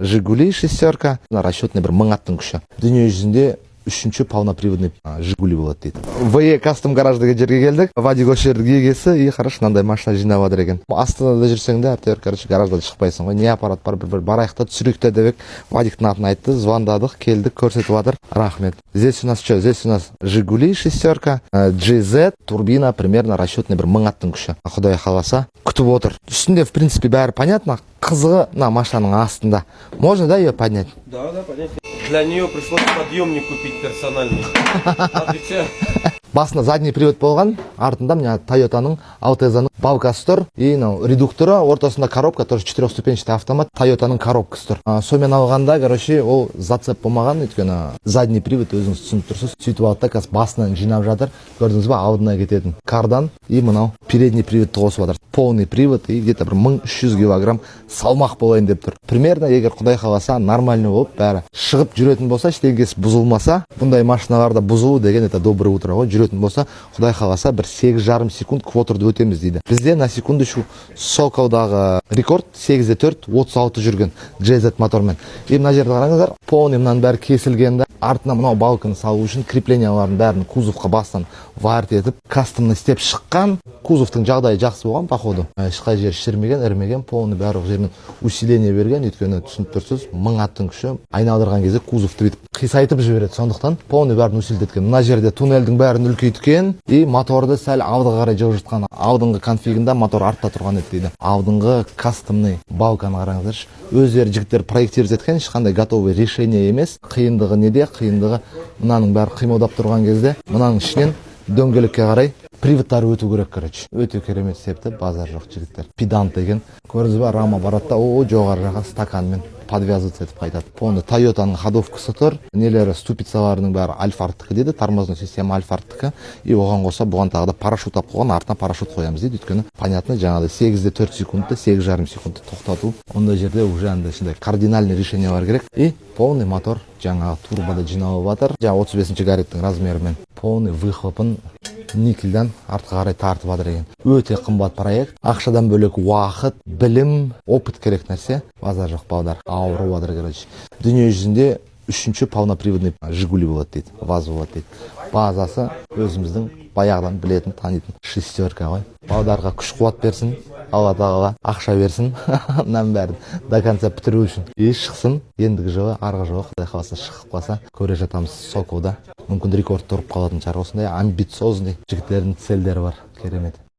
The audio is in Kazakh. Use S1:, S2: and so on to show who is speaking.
S1: Жигули шестерка, расчетный бір 1000 аттың күші. Дүние жүзінде үшінші полноприводный Жигули болады дейді. ВЕ кастом гараж деген жерге келдік. Вадик осы жердің егесі, и хорошо, мынандай машина жинап жатыр екен. Астанада жүрсең де әйтеуір, короче, гараждан шықпайсың ғой. Не аппарат бар, бір барайық та түсірейік та деп Вадиктің атын айтты, звондадық, келдік, көрсетіп жатыр. Рахмет. Здесь у нас что? Здесь у нас Жигули шестерка, GZ, турбина, примерно расчетный бір 1000 аттың күші. Құдай қаласа, күтіп отыр. Үстінде, в принципе, бәрі понятно. Қызығы на машинаның астында. Можно, да, ее поднять?
S2: Да, понятно. Для нее пришлось подъемник купить персональный. Отвечаю.
S1: Басында задний привод болған, артында мына Toyotаның Alteza'ның балкасы тұр, и редукторы, ортасында коробка, тоже 4-ступенчатый автомат, Toyotаның коробкасы тұр. Сонымен алғанда, короче, ол зацеп болмаған, өйткені задний привод өзіңіз түсініп тұрсыз. Сөйтіп алды да, қазір басынан жинап жатыр. Көрдіңіз ба, алдына кететін кардан, и мынау передний приводты қосып жатыр. Полный привод, и где-то бір 1300 килограмм салмақ болайын деп тұр. Примерно, егер құдай қаласа, нормально болып, бәрі шығып жүретін болса, ештеңкесі бұзылмаса, бұндай машиналарда бұзылу деген это доброе утро ғой. Жүретін болса, құдай қаласа, бір 8,5 секунд квотерді өтеміз дейді. Бізде на секундочку Соколдағы рекорд 8,4 36 жүрген GZ мотормен. И мына жерді қараңыздар, полный мынаның бәрі кесілгенді, артына мынау балканы салу үшін крепленияларын бәрін кузовқа бастан варт етіп, кастомны істеп шыққан. Кузовтың жағдайы жақсы болған, походу. Ешқай жер шірмеген, ірмеген, полный барлық жермен усиление берген, өйткені түсініп тұрсыз, 1000 аттың күші айналдырған кезде кузовты бүйтіп қисайтып жібереді. Сондықтан полный бәрін усилдеткен. Мына жерде туннельдің бәрін үлкейткен, и моторды сәл алдыға қарай жылжытқан. Алдыңғы конфигінде мотор артта тұрған еді дейді. Алдыңғы кастомный балканы қараңыздаршы. Өздері жігіттер проектировать еткен, ешқандай готовый решение емес. Қиындығы неде? Қиындығы мынаның бәрі қимылдап тұрған кезде, мынаның ішінен дөңгелекке қарай приводтары өту керек, короче. Өте керемет істепті, базар жоқ жігіттер. Педант деген. Көрдіңіз ба, рама баратта, жоғары жаққа стаканмен подвязываться етіп қайтады. Полный Toyotаның ходовкасы тұр. Нелері, ступицаларының бәрі альфарттікі деді, тормозной система альфарттікі. И оған қоса бұған тағы да парашют ап қойған, артына парашют қоямыз дейді. Өйткені понятно, жаңағыдай 8,4 секундты, 8,5 секундты тоқтату. Ондай жерде уже андай кардинальный решениялар керек. И полный мотор жаңағы турбода жиналып жатыр. Жаңағы 35-ші гареттің размерімен полный выхлопын никельдан артқа қарай тартып жатыр екен. Өте қымбат проект. Ақшадан бөлек уақыт, білім, опыт керек нәрсе. Базар жоқ балдар. Ауырып жатыр, короче. Дүние жүзінде үшінші полноприводный Жигули болады дейді. ВАЗ болады дейді. Базасы өзіміздің баяғыдан білетін, танитын шестерка ғой. Балдарға күш қуат берсін, Алла тағала ақша берсін, нам бәрін до конца бітіру үшін. И шықсын, ендігі жылы, арғы жылы, құдай қаласа шығып қалса, көре жатамыз Соколда. Мүмкін рекорд тұрып қалатын шығар. Осындай амбициозный жігіттердің целдері бар. Керемет.